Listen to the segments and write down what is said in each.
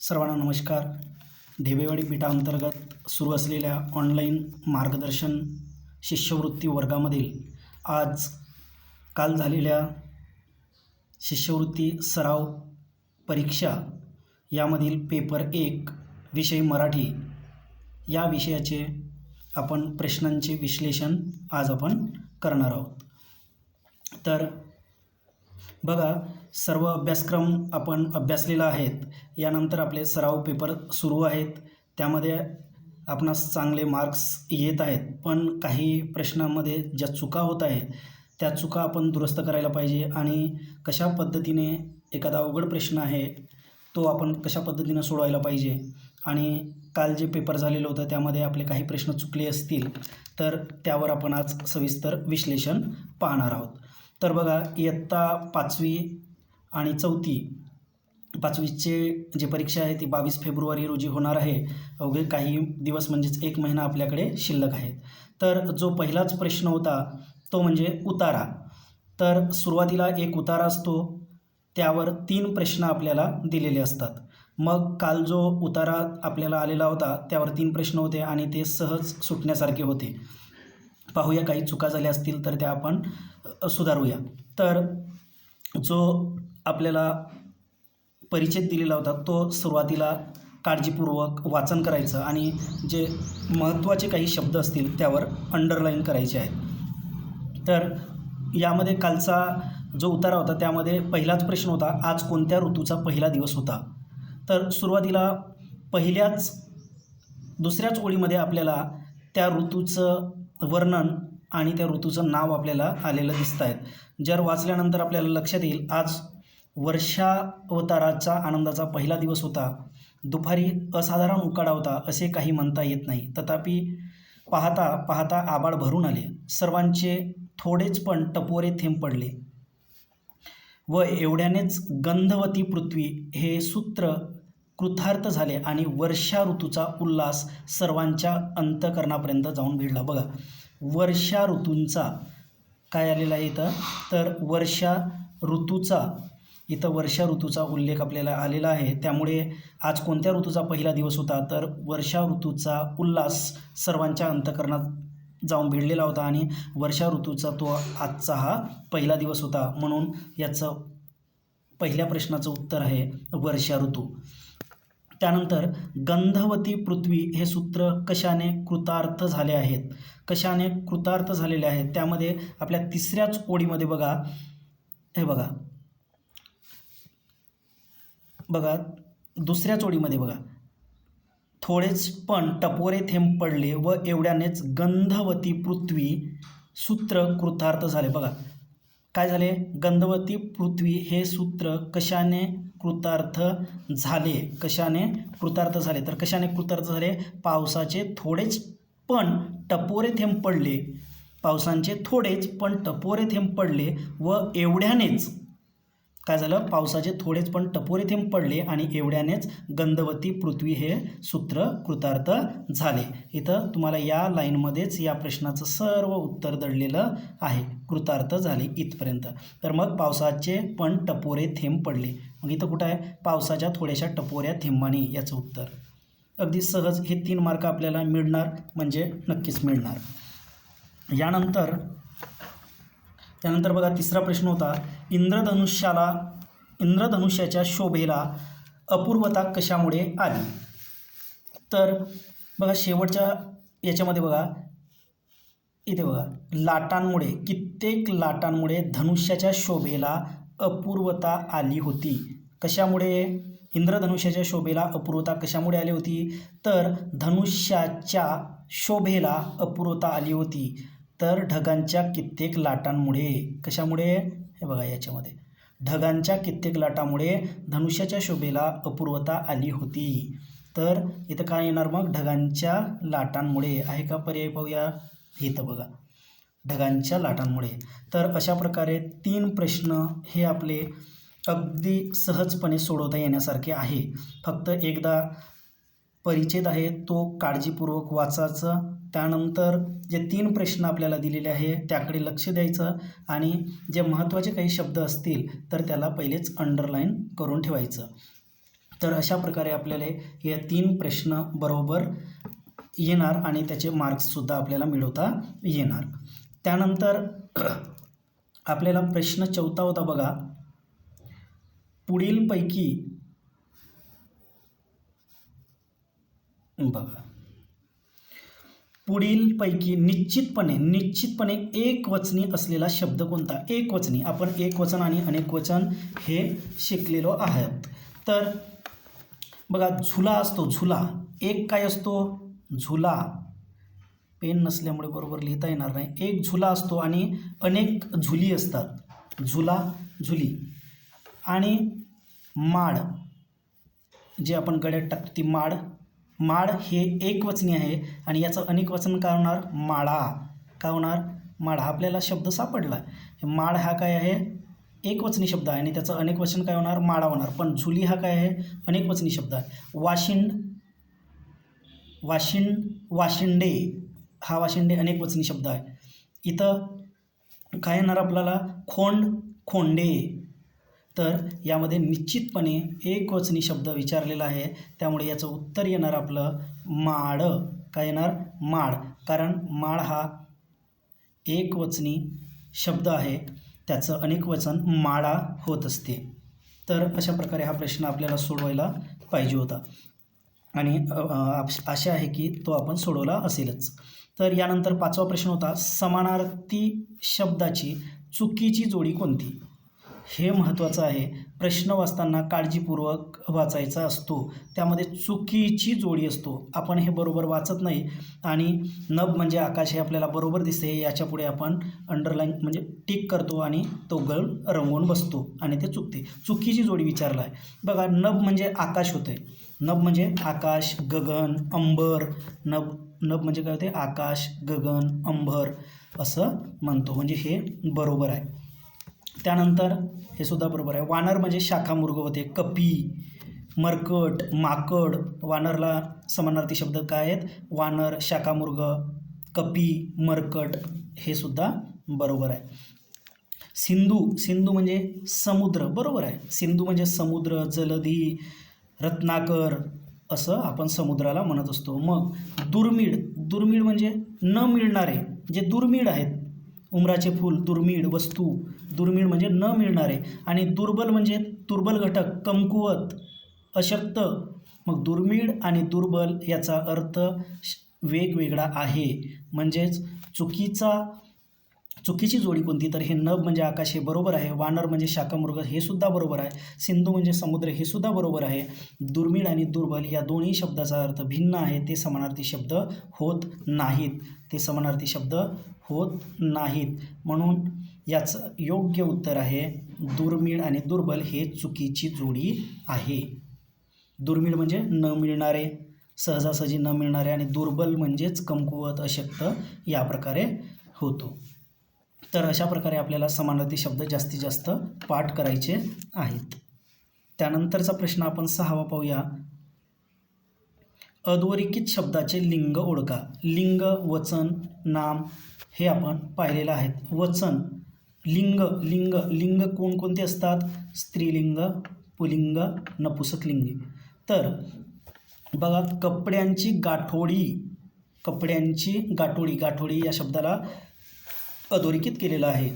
सर्वांना नमस्कार. ढेबेवाडी बीटा अंतर्गत सुरू असलेल्या ऑनलाईन मार्गदर्शन शिष्यवृत्ती वर्गामधील आज काल झालेल्या शिष्यवृत्ती सराव परीक्षा यामधील पेपर 1 विषय मराठी या विषयाचे आपण प्रश्नांचे विश्लेषण आज आपण करणार आहोत. तर बघा, सर्व अभ्यासक्रम आपण अभ्यासलेला आहेत. यानंतर आपले सराव पेपर सुरू आहेत. त्यामध्ये आपणास चांगले मार्क्स येत आहेत, पण काही प्रश्नांमध्ये ज्या चुका होत आहेत त्या चुका आपण दुरुस्त करायला पाहिजे. आणि कशा पद्धतीने एखादा अवघड प्रश्न आहे तो आपण कशा पद्धतीने सोडवायला पाहिजे. आणि काल जे पेपर झालेलं होतं त्यामध्ये आपले काही प्रश्न चुकले असतील तर त्यावर आपण आज सविस्तर विश्लेषण पाहणार आहोत. तर बघा, इयत्ता 5वी आणि 4थी 5वीचे जी परीक्षा आहे ती 22 फेब्रुवारी रोजी होणार आहे. अवघे काही दिवस म्हणजेच 1 महिना आपल्याकडे शिल्लक आहे. तर जो पहिलाच प्रश्न होता तो म्हणजे उतारा. तर सुरुवातीला एक उतारा असतो, त्यावर 3 प्रश्न आपल्याला दिलेले असतात. मग काल जो उतारा आपल्याला आलेला होता त्यावर 3 प्रश्न होते आणि ते सहज सुटण्यासारखे होते. पाहूया, काही चुका झाल्या असतील तर त्या आपण सुधारूया. तर जो आपल्याला परिचय दिलेला होता तो सुरुवातीला काळजीपूर्वक वाचन करायचं आणि जे महत्त्वाचे काही शब्द असतील त्यावर अंडरलाईन करायचे आहेत. तर यामध्ये कालचा जो उतारा होता त्यामध्ये पहिलाच प्रश्न होता, आज कोणत्या ऋतूचा पहिला दिवस होता. तर सुरुवातीला दुसऱ्याच ओळीमध्ये आपल्याला त्या ऋतूचं वर्णन आणि त्या ऋतूचं नाव आपल्याला आलेलं दिसत आहेत. जर वाचल्यानंतर आपल्याला लक्षात येईल, आज वर्षावताराचा आनंदाचा पहिला दिवस होता. दुपारी असाधारण उकाडा होता असे काही म्हणता येत नाही. तथापि पाहता पाहता आभाळ भरून आले. सर्वांचे थोडेच पण टपोरे थेंब पडले व एवढ्यानेच गंधवती पृथ्वी हे सूत्र कृतार्थ झाले आणि वर्षा ऋतूचा उल्हास सर्वांच्या अंतःकरणापर्यंत जाऊन भिडला. बघा, वर्षा ऋतूंचा काय आलेला आहे इथं, तर वर्षा ऋतूचा उल्लेख आपल्याला आलेला आहे. त्यामुळे आज कोणत्या ऋतूचा पहिला दिवस होता, तर वर्षा ऋतूचा उल्हास सर्वांच्या अंतःकरणात जाऊन भिडलेला होता आणि वर्षा ऋतूचा तो आजचा हा पहिला दिवस होता. म्हणून याचं पहिल्या प्रश्नाचं उत्तर आहे वर्षा ऋतू. त्यानंतर गंधवती पृथ्वी हे सूत्र कशाने कृतार्थ झाले आहेत, कशाने कृतार्थ झालेले आहेत. त्यामध्ये आपल्या तिसऱ्याच ओळीमध्ये बघा, हे बघा दुसऱ्याच ओळीमध्ये बघा, थोडेच पण टपोरे थेंब पडले व एवढ्यानेच गंधवती पृथ्वी सूत्र कृतार्थ झाले. बघा काय झाले, गंधवती पृथ्वी हे सूत्र कशाने कृतार्थ झाले, तर कशाने कृतार्थ झाले, पावसाचे थोडेच पण टपोरे थेंब पडले, व एवढ्यानेच काय झालं, पावसाचे थोडेच पण टपोरे थेंब पडले आणि एवढ्यानेच गंधवती पृथ्वी हे सूत्र कृतार्थ झाले. इथं तुम्हाला या लाईनमध्येच या प्रश्नाचं सर्व उत्तर दडलेलं आहे, कृतार्थ झाले इथपर्यंत. तर मग पावसाचे पण टपोरे थेंब पडले, मग इथं कुठं आहे, पावसाच्या थोड्याशा टपोऱ्या थेंबांनी, याचं उत्तर अगदी सहज. हे 3 मार्क आपल्याला मिळणार, म्हणजे नक्कीच मिळणार. त्यानंतर बघा, तिसरा प्रश्न होता, इंद्रधनुष्याच्या शोभेला अपूर्वता कशामुळे आली. तर बघा, शेवटच्या याच्यामध्ये बघा, इथे बघा, लाटांमुळे, कित्येक लाटांमुळे धनुष्याच्या शोभेला अपूर्वता आली होती. कशामुळे इंद्रधनुष्याच्या शोभेला अपूर्वता कशामुळे आली होती, तर धनुष्याच्या शोभेला अपूर्वता आली होती, तर ढगांच्या कित्येक लाटांमुळे. कशामुळे, हे बघा याच्यामध्ये, ढगांच्या कित्येक लाटांमुळे धनुष्याच्या शोभेला अपूर्वता आली होती. तर इथं काय येणार मग, ढगांच्या लाटांमुळे आहे का पर्याय, पाहूया. इथं बघा, ढगांच्या लाटांमुळे. तर अशा प्रकारे 3 प्रश्न हे आपले अगदी सहजपणे सोडवता येण्यासारखे आहे. फक्त एकदा परिच्छेद आहे तो काळजीपूर्वक वाचायचं. त्यानंतर जे 3 प्रश्न आपल्याला दिलेले आहे त्याकडे लक्ष द्यायचं आणि जे महत्त्वाचे काही शब्द असतील तर त्याला पहिलेच अंडरलाईन करून ठेवायचं. तर अशा प्रकारे आपल्याला हे 3 प्रश्न बरोबर येणार आणि त्याचे मार्क्ससुद्धा आपल्याला मिळवता येणार. त्यानंतर आपल्याला प्रश्न 4था होता बघा, पुढीलपैकी निश्चितपणे एकवचनी असलेला शब्द कोणता? एकवचनी, आपण एकवचन आणि अनेकवचन हे शिकलेलो आहोत. तर बघा, झुला असतो, झुला. एक काय असतो? झुला. पेन नसल्यामुळे बरोबर लिहिता येणार नाही. एक झुला असतो आणि अनेक झुली असतात. झुला, झुली. आणि माड, जे आपण गळ्यात टाकतो ती माड. माड हे एकवचनी आहे आणि याचं अनेकवचन काय होणार? माळा. काय होणार? माळा. आपल्याला शब्द सापडला. माड हा काय आहे? एकवचनी शब्द आहे आणि त्याचं अनेकवचन काय होणार? माळा होणार. पण झुली हा काय आहे? अनेकवचनी शब्द आहे. वाशिंडे हा वाशिंडे अनेकवचनी शब्द आहे. इथं काय येणार आपल्याला? खोंडे. तर यामध्ये निश्चितपणे एकवचनी शब्द विचारलेला आहे, त्यामुळे याचं उत्तर येणार आपलं माड. काय येणार? माड. कारण माड हा एकवचनी शब्द आहे, त्याचं अनेकवचन माळा होत असते. तर अशा प्रकारे हा प्रश्न आपल्याला सोडवायला पाहिजे होता आणि आशा आहे की तो आपण सोडवला असेलच. तर यानंतर 5वा प्रश्न होता, समानार्थी शब्दाची चुकीची जोडी कोणती? हे महत्त्वाचं आहे. प्रश्न वाचताना काळजीपूर्वक वाचायचा असतो. त्यामध्ये चुकीची जोडी असतो. आपण हे बरोबर वाचत नाही आणि नभ म्हणजे आकाश हे आपल्याला बरोबर दिसते. याच्या पुढे आपण अंडरलाईन म्हणजे टिक करतो आणि तो गळ रंगवून बसतो आणि ते चुकते. चुकीची जोडी विचारला आहे. बघा, नभ म्हणजे आकाश होते. नभ म्हणजे आकाश, गगन, अंबर. नभ म्हणजे काय होते? आकाश, गगन, अंबर असं म्हणतो. म्हणजे हे बरोबर आहे. त्यानंतर हे सुद्धा बरोबर आहे. वानर म्हणजे शाखामृग होते. कपी, मरकट, माकड. वानरला समानार्थी शब्द काय आहेत? वानर, शाखामृग, कपी, मरकट. हे सुद्धा बरोबर आहे. सिंधू म्हणजे समुद्र. बरोबर आहे. सिंधू म्हणजे समुद्र, जलधी, रत्नाकर असं आपण समुद्राला म्हणत असतो. मग दुर्मिळ म्हणजे न मिळणारे, जे दुर्मिळ आहेत. उमराचे फूल, दुर्मिळ वस्तू. दुर्मिळ म्हणजे न मिळणारे. आणि दुर्बल म्हणजे दुर्बल घटक, कमकुवत, अशक्त. मग दुर्मिळ आणि दुर्बल याचा अर्थ वेगवेगळा आहे. म्हणजेच चुकीची जोडी कोणती? तर हे नभ म्हणजे आकाश हे बरोबर आहे. वानर म्हणजे शाखामृग हे सुद्धा बरोबर आहे. सिंधू म्हणजे समुद्र हे सुद्धा बरोबर आहे. दुर्मिळ आणि दुर्बल या दोन्ही शब्दाचा अर्थ भिन्न आहे. ते समानार्थी शब्द होत नाहीत. म्हणून याचं योग्य उत्तर आहे दुर्मिळ आणि दुर्बल हे चुकीची जोडी आहे. दुर्मिळ म्हणजे न मिळणारे, सहजासहजी न मिळणारे, आणि दुर्बल म्हणजेच कमकुवत, अशक्त या प्रकारे होतो. तर अशा प्रकारे आपल्याला समानार्थी शब्द जास्तीत जास्त पाठ करायचे आहेत. त्यानंतरचा प्रश्न आपण 6वा पाहूया. अधोरेखित शब्दाचे लिंग ओळखा. लिंग, वचन, नाम हे आपण पाहिलेलं आहे. वचन, लिंग कोणकोणते असतात? स्त्रीलिंग, पुल्लिंग, नपुंसकलिंगी. तर बघा, कपड्यांची गाठोडी या शब्दाला अधोरेखित केलेलं आहे.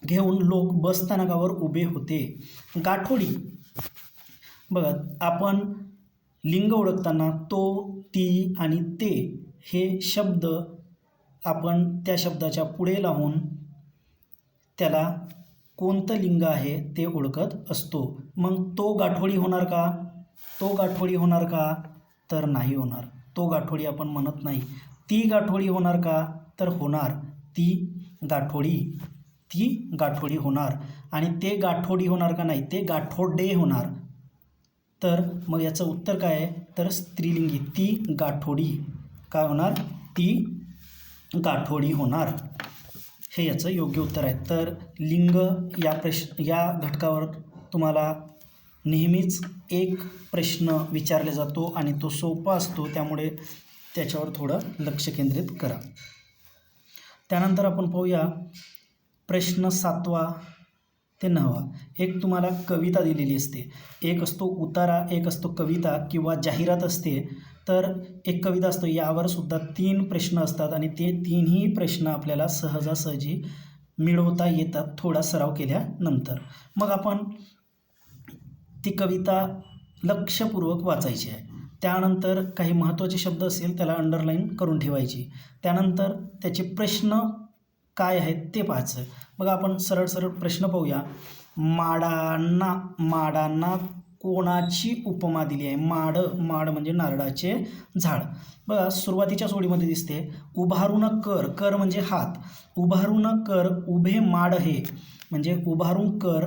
घेऊन लोक बसस्थानकावर उभे होते. गाठोडी. बघा, आपण लिंग ओळखताना तो, ती आणि ते हे शब्द आपण त्या शब्दाच्या पुढे लावून त्याला कोणतं लिंग आहे ते ओळखत असतो. मग तो गाठोडी होणार का? तर नाही होणार. तो गाठोडी आपण म्हणत नाही. ती गाठोडी होणार का? तर होणार. ती गाठोडी होणार. आणि ते गाठोडी होणार का? नाही, ते गाठोडे होणार. तर मग याचं उत्तर काय आहे? तर स्त्रीलिंगी ती गाठोडी. काय होणार? ती गाठोडी होणार. हे याचं योग्य उत्तर आहे. तर लिंग या घटकावर तुम्हाला नेहमीच एक प्रश्न विचारला जातो आणि तो सोपा असतो, त्यामुळे त्याच्यावर थोडं लक्ष केंद्रित करा. त्यानंतर आपण पाहूया प्रश्न 7वा. ते नव्हा. एक तुम्हाला कविता दिलेली असते, एक असतो उतारा, एक असतो कविता किंवा जाहिरात असते. तर एक कविता असतो, यावर सुद्धा 3 प्रश्न असतात आणि ते 3ही प्रश्न आपल्याला सहजासहजी मिळवता येतात थोडा सराव केल्यानंतर. मग आपण ती कविता लक्षपूर्वक वाचायची आहे. त्यानंतर काही महत्त्वाचे शब्द असेल त्याला अंडरलाईन करून ठेवायची. त्यानंतर त्याचे प्रश्न काय आहेत ते पाहायचं. बघा आपण सरळ सरळ प्रश्न पाहूया. माडांना कोणाची उपमा दिली आहे? माड म्हणजे नारळाचे झाड. बघा सुरुवातीच्या ओळीमध्ये दिसते, उभारून कर, कर म्हणजे हात, उभारून कर उभे माड हे, म्हणजे उभारून कर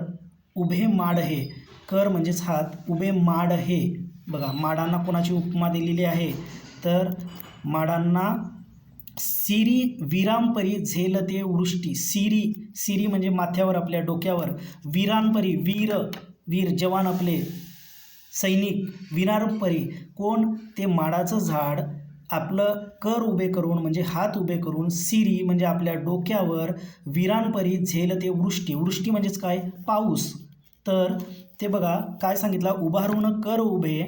उभे माड हे, कर म्हणजेच हात, उभे माड हे. बघा माडांना कोणाची उपमा दिलेली आहे? तर माडांना सिरी विरांपरी झेलते वृष्टी. सिरी म्हणजे माथ्यावर आपल्या डोक्यावर, विरांपरी वीर जवान आपले सैनिक, विरांपरी कोण? ते माडाचं झाड आपलं कर उभे करून म्हणजे हात उभे करून, सिरी म्हणजे आपल्या डोक्यावर, विरांपरी झेलते वृष्टी. वृष्टी म्हणजेच काय? पाऊस. तर ते बघा काय सांगितलं, उभारून कर उभे,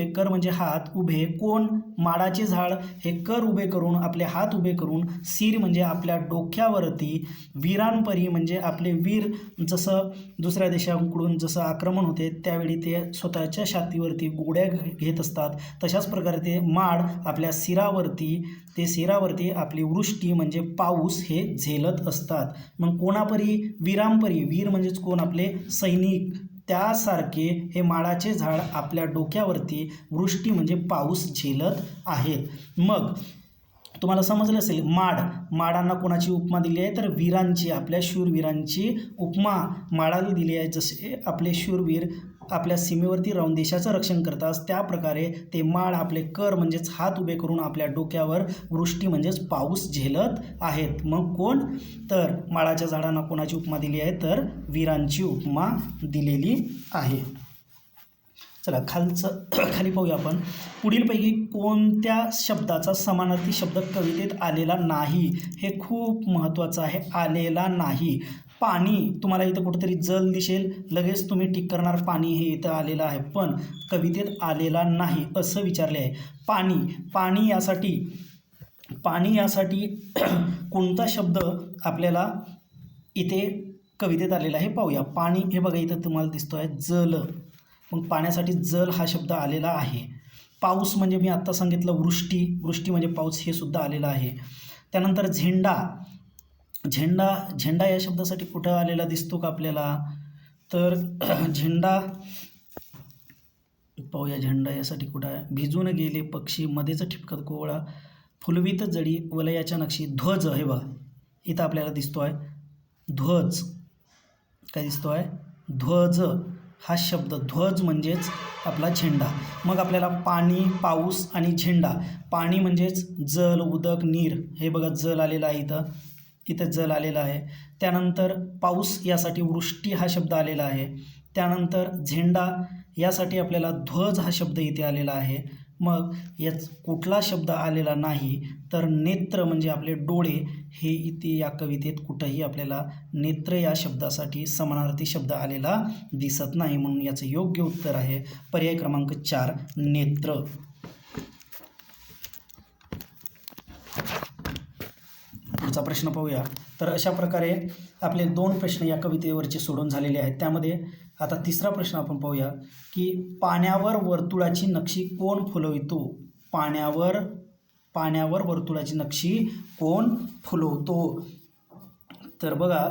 कर म्हणजे हात, उभे कोण? माडाचे झाड हे कर उभे करून आपले हात उभे करून, सिर म्हणजे आपल्या डोक्यावरती, वीरांपरी म्हणजे आपले वीर, जसं दुसऱ्या देशांकडून जसं आक्रमण होते त्यावेळी ते स्वतःच्या छातीवरती गोळ्या घेत असतात, तशाच प्रकारे ते माड आपल्या सिरावरती आपली वृष्टी म्हणजे पाऊस हे झेलत असतात. मग कोणापरी? विरांपरी, वीर म्हणजेच कोण? आपले सैनिक. त्यासारखे हे माडाचे झाड आपल्या डोक्यावरती वृष्टी म्हणजे पाऊस झेलत आहेत. मग तुम्हाला समजलं असेल, माडांना कोणाची उपमा दिली आहे? तर वीरांची, आपल्या शूरवीरांची उपमा माडाला दिली आहे. जसे आपले शूरवीर आपल्या सीमेवरती राहून देशाचं रक्षण करतात, त्याप्रकारे ते माड आपले कर म्हणजेच हात उभे करून आपल्या डोक्यावर वृष्टी म्हणजेच पाऊस झेलत आहेत. मग कोण? तर माडाच्या झाडांना कोणाची उपमा दिली आहे? तर वीरांची उपमा दिलेली आहे. चला खाली पाहूया आपण. पुढीलपैकी कोणत्या शब्दाचा समानार्थी शब्द कवितेत आलेला नाही? हे खूप महत्त्वाचं आहे. आलेला नाही. पाणी, तुम्हाला इथं कुठेतरी जल दिसेल, लगेच तुम्ही टिक करणार पाणी हे इथं आलेलं आहे, पण कवितेत आलेला नाही असं विचारले आहे. पाणी यासाठी कोणता शब्द आपल्याला इथे कवितेत आलेला आहे पाहूया. पाणी, हे बघा इथं तुम्हाला दिसतो आहे जल, मग पाण्यासाठी जल हा शब्द आलेला आहे. पाऊस म्हणजे मी आत्ता सांगितलं वृष्टी म्हणजे पाऊस, हे सुद्धा आलेलं आहे. त्यानंतर झेंडा या शब्दासाठी कुठं आलेला दिसतो का आपल्याला? तर झेंडा पाहूया. झेंडा यासाठी कुठं आहे? भिजून गेले पक्षी, मध्येच ठिपकत कोवळा, फुलवीत जडी वलयाच्या नक्षी. ध्वज, हे बघा इथं आपल्याला दिसतो आहे ध्वज. काय दिसतो आहे? ध्वज हा शब्द. ध्वज म्हणजेच आपला झेंडा. मग आपल्याला पाणी, पाऊस आणि झेंडा. पाणी म्हणजेच जल, उदक, नीर, हे बघा जल आलेला आहे इथं जल आलेला आहे. त्यानंतर पाऊस यासाठी वृष्टी हा शब्द आलेला आहे. त्यानंतर झेंडा यासाठी आपल्याला ध्वज हा शब्द इथे आलेला आहे. मग याच कुठला शब्द आलेला नाही? तर नेत्र म्हणजे आपले डोळे, हे इथे या कवितेत कुठंही आपल्याला नेत्र या शब्दासाठी समानार्थी शब्द आलेला दिसत नाही. म्हणून याचं योग्य उत्तर आहे पर्याय क्रमांक 4, नेत्र. पुढचा प्रश्न पाहूया. तर अशा प्रकारे आपले 2 प्रश्न या कवितेवरचे सोडून झालेले आहेत. त्यामध्ये आता तिसरा प्रश्न आपण पाहूया की पाण्यावर वर्तुळाची नक्षी कोण फुलवितो? पाण्यावर वर्तुळाची नक्षी कोण फुलवतो? तर बघा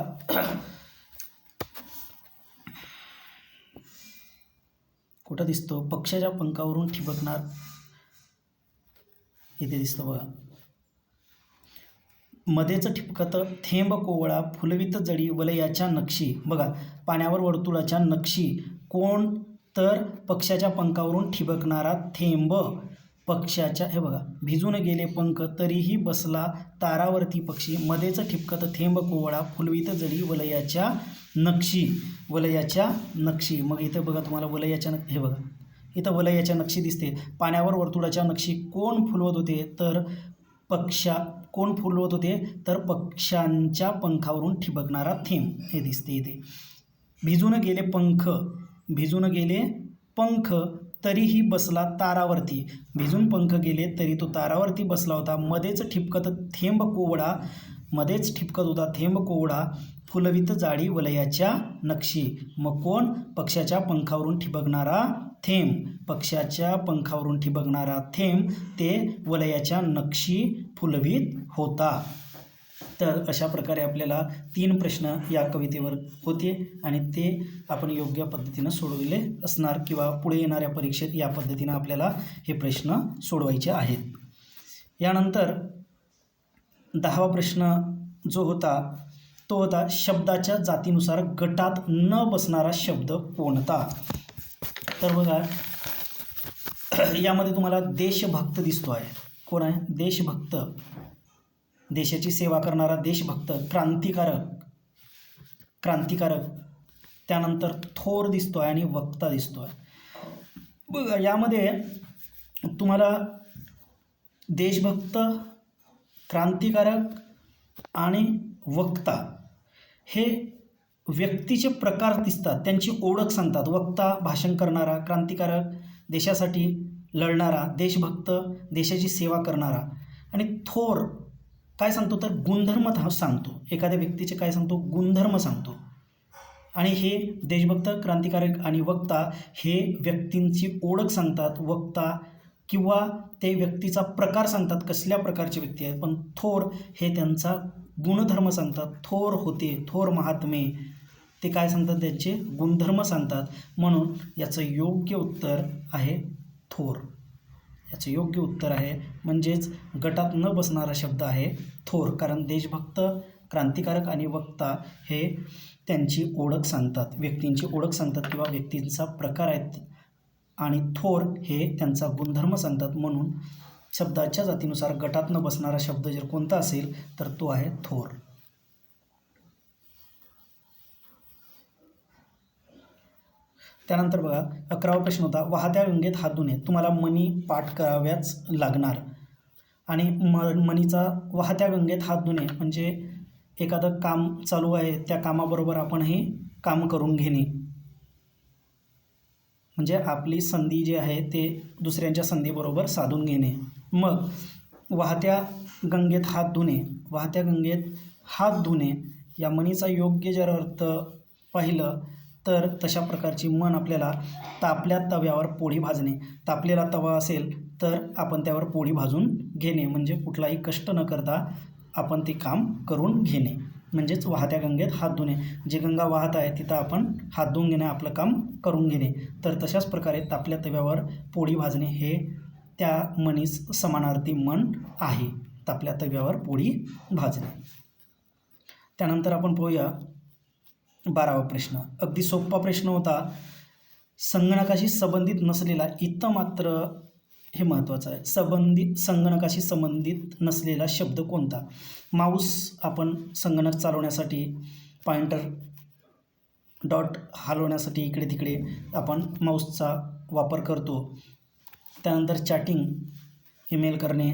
कुठं दिसतो? पक्षाच्या पंखावरून ठिबकणार, इथे दिसतो बघा. मध्येच ठिपकत थेंब कोवळा, फुलवित जडी वलयाच्या नक्षी. बघा पाण्यावर वर्तुळाच्या नक्षी कोण? तर पक्षाच्या पंखावरून ठिबकणारा थेंब. पक्षाच्या, हे बघा, भिजून गेले पंख तरीही बसला तारावरती पक्षी, मध्येच ठिपकत थेंब कोवळा, फुलवित जडी वलयाच्या नक्षी. मग इथं बघा तुम्हाला वलयाच्या, हे बघा इथं वलयाच्या नक्षी दिसते. पाण्यावर वर्तुळाच्या नक्षी कोण फुलवत होते? तर कोण फुलवत होते तर पक्ष्यांच्या पंखावरून ठिबकणारा थेंब हे दिसते इथे. भिजून गेले पंख तरीही बसला तारावरती. भिजून पंख गेले तरी तो तारावरती बसला होता. मध्येच ठिपकत होता थेंब कोवळा फुलवित जाडी वलयाच्या नक्षी. मग कोण? पक्षाच्या पंखावरून ठिबकणारा थेंब. पक्षाच्या पंखावरून ठिबकणारा थेंब ते वलयाच्या नक्षी फुलवीत होता. तर अशा प्रकारे आपल्याला 3 प्रश्न या कवितेवर होते आणि ते आपण योग्य पद्धतीनं सोडविले असणार किंवा पुढे येणाऱ्या परीक्षेत या पद्धतीनं आपल्याला हे प्रश्न सोडवायचे आहेत. यानंतर 10वा प्रश्न जो होता तो होता शब्दाच्या जातीनुसार गटात न बसणारा शब्द कोणता. तर बघा यामध्ये तुम्हाला देशभक्त दिसतो आहे. कोण आहे? देशभक्त. देशाची सेवा करणारा देशभक्त. क्रांतिकारक. त्यानंतर थोर दिसतो आहे आणि वक्ता दिसतो आहे. बघा यामध्ये तुम्हाला देशभक्त, क्रांतिकारक आणि वक्ता हे व्यक्तीचे प्रकार दिसतात, त्यांची ओळख सांगतात. वक्ता भाषण करणारा, क्रांतिकारक देशासाठी लढणारा, देशभक्त देशाची सेवा करणारा आणि थोर काय सांगतो तर गुणधर्म सांगतो. एखाद्या व्यक्तीचे काय सांगतो? गुणधर्म सांगतो. आणि हे देशभक्त, क्रांतिकारक आणि वक्ता हे व्यक्तींची ओळख सांगतात. वक्ता किंवा ते व्यक्तीचा प्रकार सांगतात, कसल्या प्रकारचे व्यक्ती आहेत. पण थोर हे त्यांचा गुणधर्म सांगतात. थोर होते, थोर महात्मे ते काय सांगतात? त्यांचे गुणधर्म सांगतात. म्हणून याचं योग्य उत्तर आहे थोर. याचं योग्य उत्तर आहे म्हणजेच गटात न बसणारा शब्द आहे थोर. कारण देशभक्त, क्रांतिकारक आणि वक्ता हे त्यांची ओळख सांगतात, व्यक्तींची ओळख सांगतात किंवा व्यक्तींचा प्रकार आहेत. आणि थोर हे त्यांचा गुणधर्म सांगतात. म्हणून शब्दाच्या जातीनुसार गटात न बसणारा शब्द जर कोणता असेल तर तो आहे थोर. त्यानंतर बघा 11वा प्रश्न होता वाहत्या गंगेत हात धुणे. तुम्हाला मनी पाठ कराव्याच लागणार. आणि मनीचा वाहत्या गंगेत हात धुणे म्हणजे एखादं काम चालू आहे त्या कामाबरोबर आपण हे काम करून घेणे. म्हणजे आपली संधी जी आहे ते दुसऱ्यांच्या संधीबरोबर साधून घेणे. मग वाहत्या गंगेत हात धुणे, वाहत्या गंगेत हात धुणे या मनीचा योग्य जर अर्थ पाहिलं तर तशा प्रकारची म्हण आपल्याला तापल्या तव्यावर पोळी भाजणे. तापलेला तवा असेल तर आपण त्यावर पोळी भाजून घेणे म्हणजे कुठलाही कष्ट न करता आपण ते काम करून घेणे म्हणजेच वाहत्या गंगेत हात धुणे. जी गंगा वाहत आहे तिथं आपण हात धुवून घेणे, आपलं काम करून घेणे. तर तशाच प्रकारे तापल्या तव्यावर पोळी भाजणे हे त्या म्हणीस समानार्थी म्हण आहे. तापल्या तव्यावर पोळी भाजणे. त्यानंतर आपण पाहूया 12वा प्रश्न. अगदी सोपा प्रश्न होता. संगणकाशी संबंधित नसलेला इथं मात्र हे महत्त्वाचं आहे. संगणकाशी संबंधित नसलेला शब्द कोणता. माऊस आपण संगणक चालवण्यासाठी, पॉइंटर डॉट हलवण्यासाठी इकडे तिकडे आपण माऊसचा वापर करतो. त्यानंतर चॅटिंग, ईमेल करणे,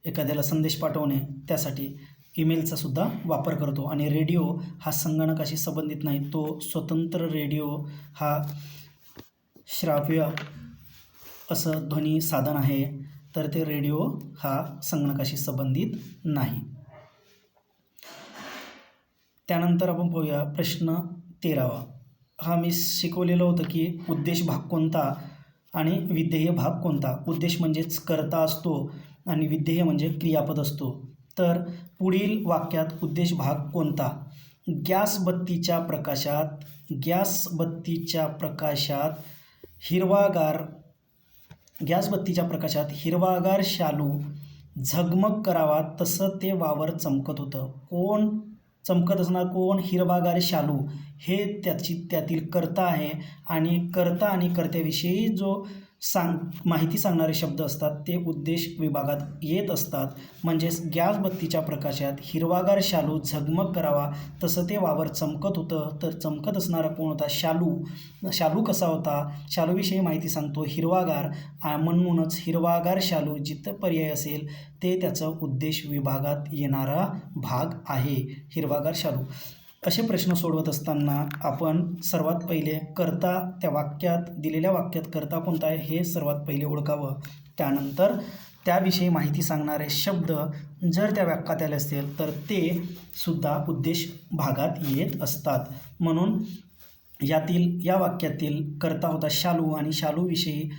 एखाद्याला संदेश पाठवणे त्यासाठी ईमेलचा सुद्धा वापर करतो. आणि रेडिओ हा संगणकाशी संबंधित नाही, तो स्वतंत्र रेडिओ हा श्राव्य असं ध्वनी साधन आहे. तर ते रेडिओ हा संगणकाशी संबंधित नाही. त्यानंतर आपण पाहूया प्रश्न 13वा. हा मी शिकवलेलं होतं की उद्देश भाग कोणता आणि विधेय भाग कोणता. उद्देश म्हणजेच कर्ता असतो आणि विधेय म्हणजे क्रियापद असतो. तर पुढील वाक्यात उद्देश भाग कोणता. गॅस बत्तीच्या हिरवागार शालू झगमग करावा तसं ते वावर चमकत होतं. कोण चमकत असणार? कोण? हिरवागार शालू. हे त्यातील कर्ता आहे आणि कर्ता आणि कर्त्याविषयी जो माहिती सांगणारे शब्द असतात ते उद्देश विभागात येत असतात. म्हणजेच गॅस बत्तीच्या प्रकाशात हिरवागार शालू झगमग करावा तसं ते वावर चमकत होतं. तर चमकत असणारा कोण होता? शालू कसा होता? शालूविषयी माहिती सांगतो हिरवागार, म्हणूनच हिरवागार शालू जिथं पर्याय असेल ते त्याचं उद्देश विभागात येणारा भाग आहे हिरवागार शालू. असे प्रश्न सोडवत असताना आपण सर्वात पहिले कर्ता, त्या वाक्यात दिलेल्या वाक्यात कर्ता कोणता आहे हे सर्वात पहिले ओळखावं. त्यानंतर त्याविषयी माहिती सांगणारे शब्द जर त्या वाक्यात आले असतील तर ते सुद्धा उद्देश भागात येत असतात. म्हणून या वाक्यातील कर्ता होता शालू आणि शालूविषयी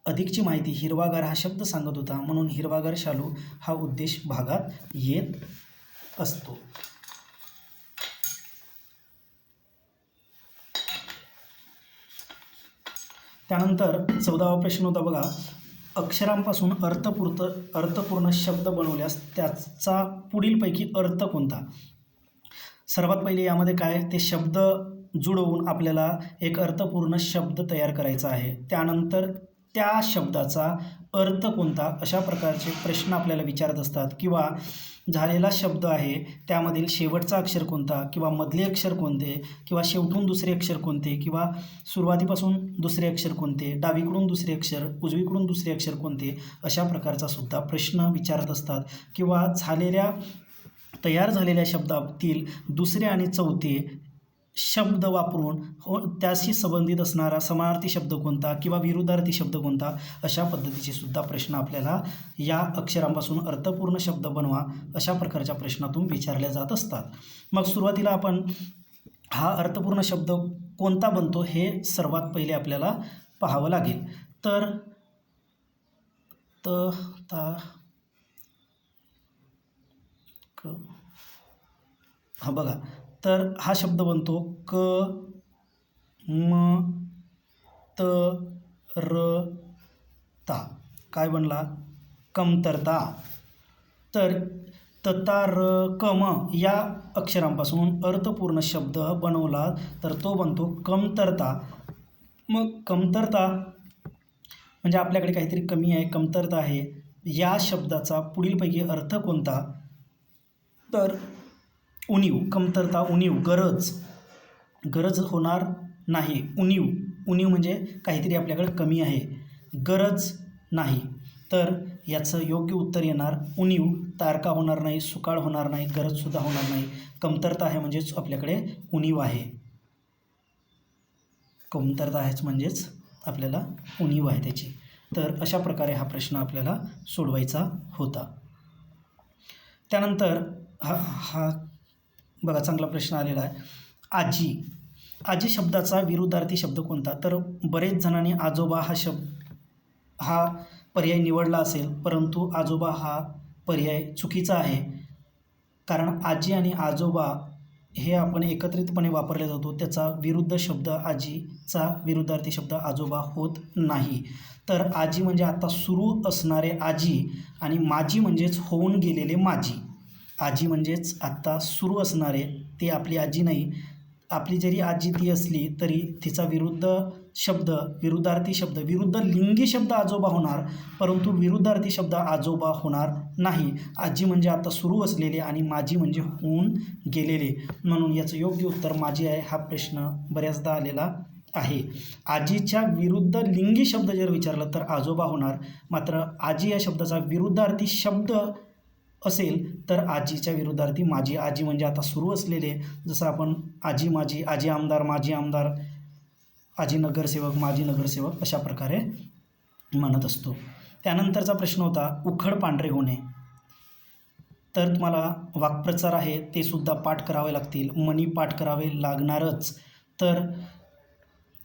अधिकची माहिती हिरवागार हा शब्द सांगत होता, म्हणून हिरवागार शालू हा उद्देश भागात येत असतो. त्यानंतर 14वा प्रश्न होता बघा, अक्षरांपासून अर्थपूर्ण शब्द बनवल्यास त्याचा पुढीलपैकी अर्थ कोणता? सर्वात पहिले यामध्ये काय ते शब्द जुळवून आपल्याला एक अर्थपूर्ण शब्द तयार करायचा आहे. त्यानंतर त्या शब्दाचा अर्थ कोणता अशा प्रकारचे प्रश्न आपल्याला विचारत असतात. किंवा झालेला शब्द आहे त्यामधील शेवटचा अक्षर कोणता, किंवा मधले अक्षर कोणते, किंवा शेवटून दुसरे अक्षर कोणते, किंवा सुरुवातीपासून दुसरे अक्षर कोणते, डावीकडून दुसरे अक्षर, उजवीकडून दुसरे अक्षर कोणते, अशा प्रकारचा सुद्धा प्रश्न विचारत असतात. किंवा तयार झालेल्या शब्दातील दुसरे आणि चौथे शब्द वापरून त्याशी संबंधित असणारा समानार्थी शब्द कोणता किंवा विरुद्धार्थी शब्द कोणता, अशा पद्धतीचे सुद्धा प्रश्न आपल्याला या अक्षरांपासून अर्थपूर्ण शब्द बनवा अशा प्रकारच्या प्रश्नातून विचारल्या जात असतात. मग सुरुवातीला आपण हा अर्थपूर्ण शब्द कोणता बनतो हे सर्वात पहिले आपल्याला पाहावं लागेल. तर हा बघा, तर हा शब्द बनतो क म त र ता. काय बनला? कमतरता. तर तता र क म या अक्षरांपासून अर्थपूर्ण शब्द बनवला तर तो बनतो कमतरता. मग कमतरता म्हणजे आपल्याकडे काहीतरी कमी आहे, कमतरता आहे. या शब्दाचा पुढीलपैकी अर्थ कोणता? तर उणीव. कमतरता, उणीव, गरज होणार नाही. उणीव म्हणजे काहीतरी आपल्याकडे कमी आहे, गरज नाही. तर याचं योग्य उत्तर येणार उणीव. तारका होणार नाही, सुकाळ होणार नाही, गरजसुद्धा होणार नाही. कमतरता आहे म्हणजेच आपल्याकडे उणीव आहे. कमतरता आहेच म्हणजेच आपल्याला उणीव आहे त्याची. तर अशा प्रकारे हा प्रश्न आपल्याला सोडवायचा होता. त्यानंतर हा बघा चांगला प्रश्न आलेला आहे. आजी शब्दाचा विरुद्धार्थी शब्द कोणता? तर बरेच जणांनी आजोबा हा पर्याय निवडला असेल, परंतु आजोबा हा पर्याय चुकीचा आहे. कारण आजी आणि आजोबा हे आपण एकत्रितपणे वापरले जातो, त्याचा विरुद्ध शब्द आजीचा विरुद्धार्थी शब्द आजोबा होत नाही. तर आजी म्हणजे आता सुरू असणारे आजी आणि माझी म्हणजेच होऊन गेलेले माझी. आजी म्हणजेच आत्ता सुरू असणारे, ते आपली आजी नाही. आपली जरी आजी ती असली तरी तिचा विरुद्धार्थी शब्द विरुद्ध लिंगी शब्द आजोबा होणार, परंतु विरुद्धार्थी शब्द आजोबा होणार नाही. आजी म्हणजे आता सुरू असलेले आणि माझी म्हणजे होऊन गेलेले, म्हणून याचं योग्य उत्तर माझी आहे. हा प्रश्न बऱ्याचदा आलेला आहे. आजीच्या विरुद्ध लिंगी शब्द जर विचारला तर आजोबा होणार, मात्र आजी या शब्दाचा विरुद्धार्थी शब्द असेल तर आजीच्या विरुद्धार्थी माझी. आजी म्हणजे आता सुरू असलेले, जसं आपण आजी माझी, आजी आमदार, माजी आमदार, आजी नगरसेवक, माजी नगरसेवक अशा प्रकारे म्हणत असतो. त्यानंतरचा प्रश्न होता उखड पांढरे होणे. तर तुम्हाला वाक्प्रचार आहे ते सुद्धा पाठ करावे लागतील, मनी पाठ करावे लागणारच. तर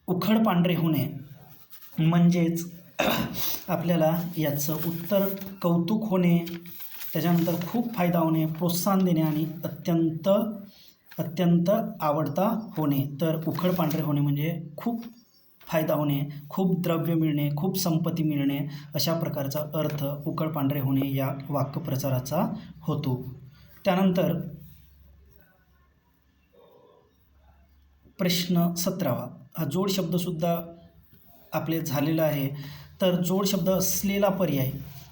उखड पांढरे होणे म्हणजेच आपल्याला याचं उत्तर कौतुक होणे, त्याच्यानंतर खूप फायदा होणे, प्रोत्साहन देणे आणि अत्यंत आवडता होणे. तर उखड पांढरे होणे म्हणजे खूप फायदा होणे, खूप द्रव्य मिळणे, खूप संपत्ती मिळणे, अशा प्रकारचा अर्थ उखड पांढरे होणे या वाक्प्रचाराचा होतो. त्यानंतर प्रश्न 17 हा जोड शब्दसुद्धा आपले झालेला आहे. तर जोड शब्द असलेला पर्याय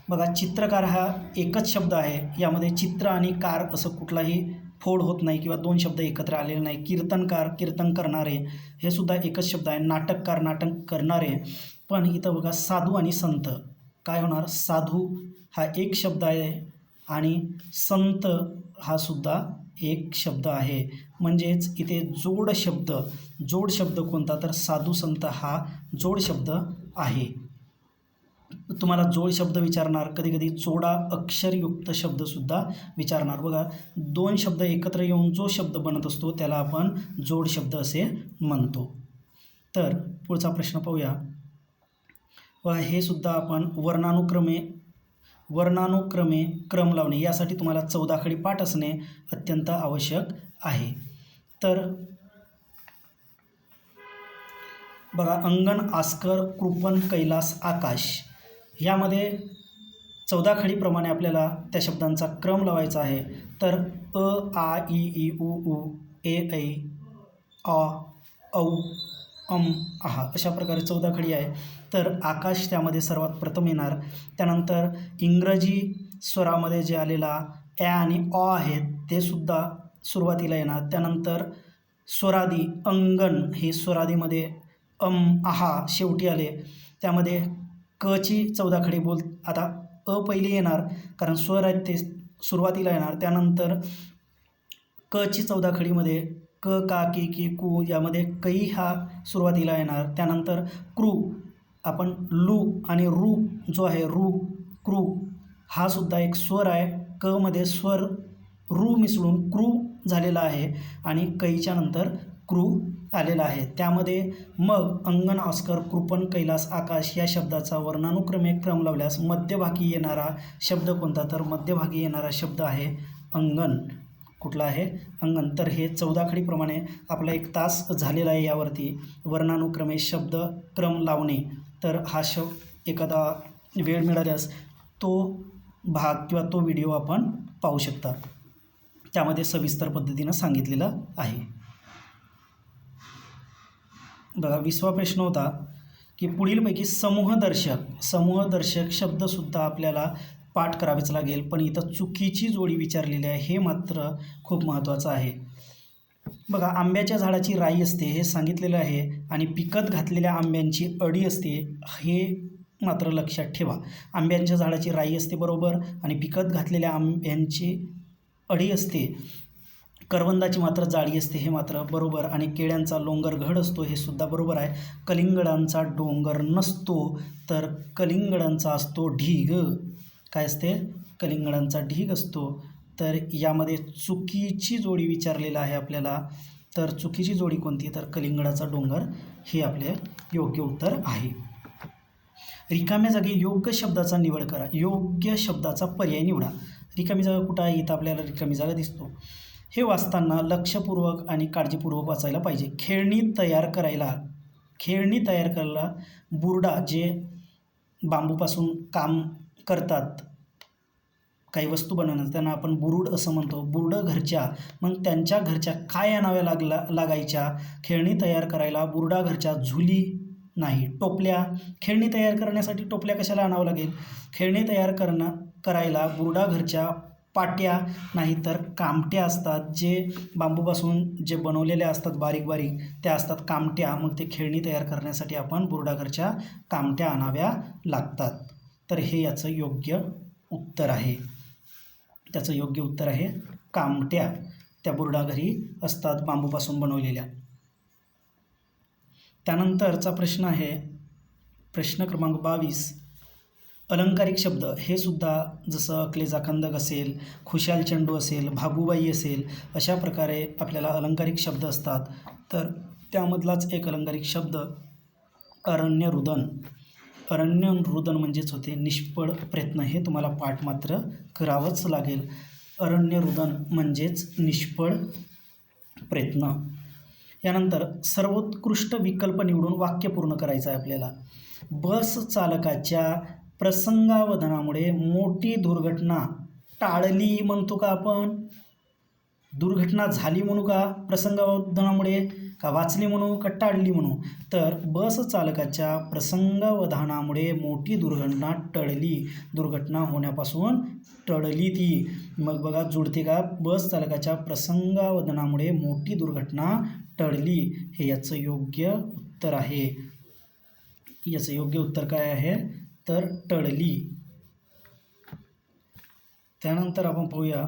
बघा, चित्रकार हा एकच शब्द आहे. यामध्ये चित्र आणि कार असं कुठलाही फोड होत नाही किंवा दोन शब्द एकत्र आलेले नाही. कीर्तनकार, कीर्तन करणारे हे सुद्धा एकच शब्द आहे. नाटककार, नाटक करणारे. पण इथं बघा साधू आणि संत काय होणार, साधू हा एक शब्द आहे आणि संत हा सुद्धा एक शब्द आहे. म्हणजेच इथे जोड शब्द कोणता, तर साधू संत हा जोड शब्द आहे. तुम्हाला जोड शब्द विचारणार, कधी कधी जोडा अक्षरयुक्त शब्दसुद्धा विचारणार. बघा, दोन शब्द एकत्र येऊन जो शब्द बनत असतो त्याला आपण जोड शब्द असे म्हणतो. तर पुढचा प्रश्न पाहूया. व हे सुद्धा आपण वर्णानुक्रमे क्रम लावणे यासाठी तुम्हाला 14 खडी पाठ असणे अत्यंत आवश्यक आहे. तर बघा, अंगण, आस्कर, कृपण, कैलास, आकाश यामध्ये 14 खडीप्रमाणे आपल्याला त्या शब्दांचा क्रम लावायचा आहे. तर अ, आ, इ, ई, उ, ऊ, ए, ऐ, अ, औ, आहा अशा प्रकारे 14 खडी आहे. तर आकाश त्यामध्ये सर्वात प्रथम येणार. त्यानंतर इंग्रजी स्वरामध्ये जे आलेला ॲ आणि ऑ आहेत ते सुद्धा सुरुवातीला येणार. त्यानंतर स्वरादी अंगण हे स्वरादीमध्ये आहा शेवटी आले. त्यामध्ये कची 14 खडी आता अ पहिली येणार कारण स्वर आहेत ते सुरुवातीला येणार. त्यानंतर कची 14 खडीमध्ये क, का, की, की, कू यामध्ये कै हा सुरुवातीला येणार. त्यानंतर क्रू आपण लू आणि रू जो आहे क्रू हा सुद्धा एक स्वर आहे. क मध्ये स्वर रू मिसळून क्रू झालेला आहे आणि कैच्या नंतर क्रू आलेला आहे. त्यामध्ये मग अंगण, ऑस्कर, कृपण, कैलास, आकाश या शब्दाचा वर्णानुक्रमे क्रम लावल्यास मध्यभागी येणारा शब्द कोणता, तर मध्यभागी येणारा शब्द आहे अंगण. कुठला आहे, अंगण. तर हे 14 खडीप्रमाणे आपला 1 तास झालेला आहे यावरती वर्णानुक्रमे शब्द क्रम लावणे. तर हा एखादा वेळ मिळाल्यास तो भाग किंवा तो व्हिडिओ आपण पाहू शकता. त्यामध्ये सविस्तर पद्धतीनं सांगितलेलं आहे. बघा, 20वा प्रश्न होता की पुढीलपैकी समूहदर्शक शब्दसुद्धा आपल्याला पाठ करावेच लागेल. पण इथं चुकीची जोडी विचारलेली आहे, हे मात्र खूप महत्त्वाचं आहे. बघा, आंब्याच्या झाडाची राई असते हे सांगितलेलं आहे आणि पिकत घातलेल्या आंब्यांची अडी असते हे मात्र लक्षात ठेवा. आंब्यांच्या झाडाची राई असते बरोबर आणि पिकत घातलेल्या आंब्यांची अडी असते. करवंदाची मात्र जाळी असते हे मात्र बरोबर आणि केळ्यांचा लोंगर घड असतो हे सुद्धा बरोबर आहे. कलिंगडांचा डोंगर नसतो तर कलिंगडांचा असतो ढीग. काय असते, कलिंगडांचा ढीग असतो. तर यामध्ये चुकीची जोडी विचारलेला आहे आपल्याला. तर चुकीची जोडी कोणती, तर कलिंगडाचा डोंगर हे आपले योग्य उत्तर आहे. रिकाम्या जागी योग्य शब्दाचा निवड करा. योग्य शब्दाचा पर्याय निवडा. रिकामी जागा कुठं आहे, इथं आपल्याला रिकामी जागा दिसतो. हे वाचताना लक्षपूर्वक आणि काळजीपूर्वक वाचायला पाहिजे. खेळणी तयार करायला बुरडा जे बांबूपासून काम करतात काही वस्तू बनवण्यात त्यांना आपण बुरुड असं म्हणतो. बुरडं घरच्या, मग त्यांच्या घरच्या काय आणाव्या लागायच्या खेळणी तयार करायला, बुरडा घरच्या झुली नाही टोपल्या. खेळणी तयार करण्यासाठी टोपल्या कशाला आणावं लागेल, खेळणी तयार करायला बुरडा घरच्या पाट्या नाही तर कामट्या असतात जे बांबूपासून जे बनवलेल्या असतात बारीक बारीक त्या असतात कामट्या. मग ते खेळणी तयार करण्यासाठी आपण बुरडा घरच्या कामट्या आणाव्या लागतात. तर हे याचं योग्य उत्तर आहे. त्याचं योग्य उत्तर आहे कामट्या. त्या बुरडा घरी असतात बांबूपासून बनवलेल्या. त्यानंतरचा प्रश्न आहे प्रश्न क्रमांक 22. अलंकारिक शब्द हे सुद्धा जसं अकलेचा खंदक असेल, खुशाल चेंडू असेल, भागूबाई असेल अशा प्रकारे आपल्याला अलंकारिक शब्द असतात. तर त्यामधलाच एक अलंकारिक शब्द अरण्यरुदन. अरण्यरुदन म्हणजेच होते निष्फळ प्रयत्न. हे तुम्हाला पाठ मात्र करावंच लागेल. अरण्यरुदन म्हणजेच निष्फळ प्रयत्न. यानंतर सर्वोत्कृष्ट विकल्प निवडून वाक्य पूर्ण करायचं आहे आपल्याला. बस चालकाच्या प्रसंगावधानामुळे मोठी दुर्घटना टाळली म्हणतो का आपण, दुर्घटना झाली म्हणू का प्रसंगावधानामुळे, का वाचली म्हणू का टाळली म्हणू? तर बस चालकाच्या प्रसंगावधानामुळे मोठी दुर्घटना टळली. दुर्घटना होण्यापासून टळली ती. मग बघा जुळते का? बस चालकाच्या प्रसंगावधानामुळे मोठी दुर्घटना टळली. हे याचं योग्य उत्तर आहे. याचं योग्य उत्तर काय आहे? तर टळली. त्यानंतर आपण पाहूया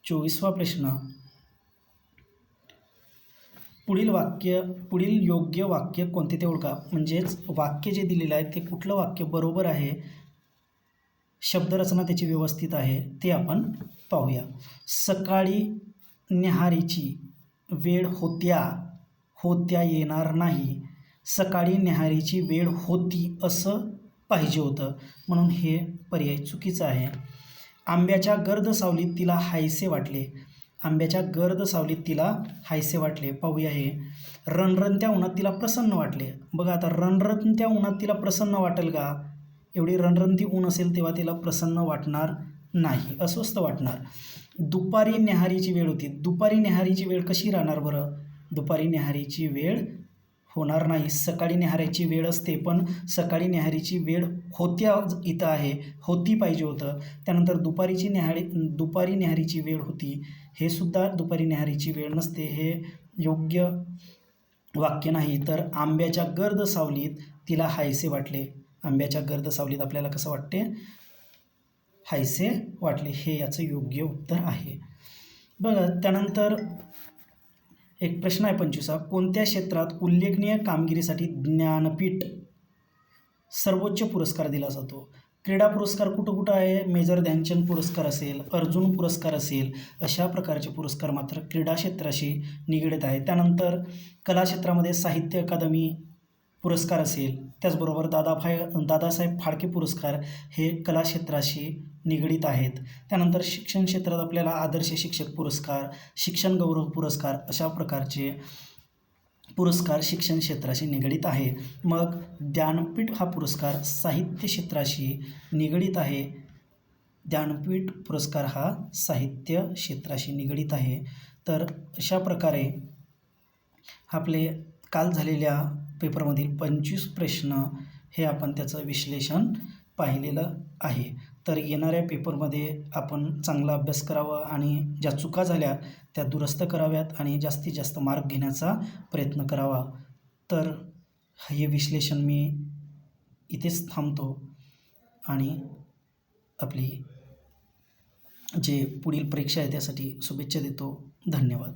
24वा प्रश्न. पुढील योग्य वाक्य कोणते ते ओळखा. म्हणजेच वाक्य जे दिलेलं आहे ते कुठलं वाक्य बरोबर आहे, शब्दरचना त्याची व्यवस्थित आहे ते आपण पाहूया. सकाळी न्याहारीची वेळ होत्या येणार नाही. सकाळी न्याहारीची वेळ होती असं पाहिजे होतं, म्हणून हे पर्याय चुकीचं आहे. आंब्याच्या गर्द सावलीत तिला हायसे वाटले. आंब्याच्या गर्द सावलीत तिला हायसे वाटले. पाहूया हे. रणरणत्या उन्हात तिला प्रसन्न वाटले. बघा आता रणरणत्या उन्हात तिला प्रसन्न वाटेल का? एवढी रणरणती ऊन असेल तेव्हा तिला प्रसन्न वाटणार नाही, अस्वस्थ वाटणार. दुपारी न्याहारीची वेळ होती. दुपारी न्याहारीची वेळ कशी राहणार बरं? दुपारी न्याहारीची वेळ होणार नाही. सकाळी न्याहारीची वेळ असते, पण सकाळी न्याहारीची वेळ होत्या इथं आहे, होती पाहिजे होतं. त्यानंतर दुपारी न्याहारीची वेळ होती, हे सुद्धा दुपारी न्याहारीची वेळ नसते, हे योग्य वाक्य नाही. तर आंब्याच्या गर्द सावलीत तिला हायसे वाटले. आंब्याच्या गर्द सावलीत आपल्याला कसं वाटते? हायसे वाटले. हे याचं योग्य उत्तर आहे. बघा त्यानंतर एक प्रश्न आहे 25वा. कोणत्या क्षेत्रात उल्लेखनीय कामगिरीसाठी ज्ञानपीठ सर्वोच्च पुरस्कार दिला जातो? क्रीडा पुरस्कार कुठं कुठं आहे? मेजर ध्यानचंद पुरस्कार असेल, अर्जुन पुरस्कार असेल, अशा प्रकारचे पुरस्कार मात्र क्रीडा क्षेत्राशी निगडीत आहे. त्यानंतर कला क्षेत्रामध्ये साहित्य अकादमी पुरस्कार असेल, त्याचबरोबर दादासाहेब फाळके पुरस्कार हे कला क्षेत्राशी निगडीत आहेत. त्यानंतर शिक्षण क्षेत्रात आपल्याला आदर्श शिक्षक पुरस्कार, शिक्षण गौरव पुरस्कार अशा प्रकारचे पुरस्कार शिक्षण क्षेत्राशी निगडीत आहे. मग ज्ञानपीठ हा पुरस्कार साहित्य क्षेत्राशी निगडीत आहे. ज्ञानपीठ पुरस्कार हा साहित्य क्षेत्राशी निगडीत आहे. तर अशा प्रकारे आपले काल झालेल्या पेपरमधील 25 प्रश्न हे आपण त्याचं विश्लेषण पाहिलेलं आहे. तर येणाऱ्या पेपरमध्ये आपण चांगला अभ्यास करावा आणि ज्या चुका झाल्या त्या दुरुस्त कराव्यात आणि जास्तीत जास्त मार्क घेण्याचा प्रयत्न करावा. तर हे विश्लेषण मी इथेच थांबतो आणि आपली जे पुढील परीक्षा आहे त्यासाठी शुभेच्छा देतो. धन्यवाद.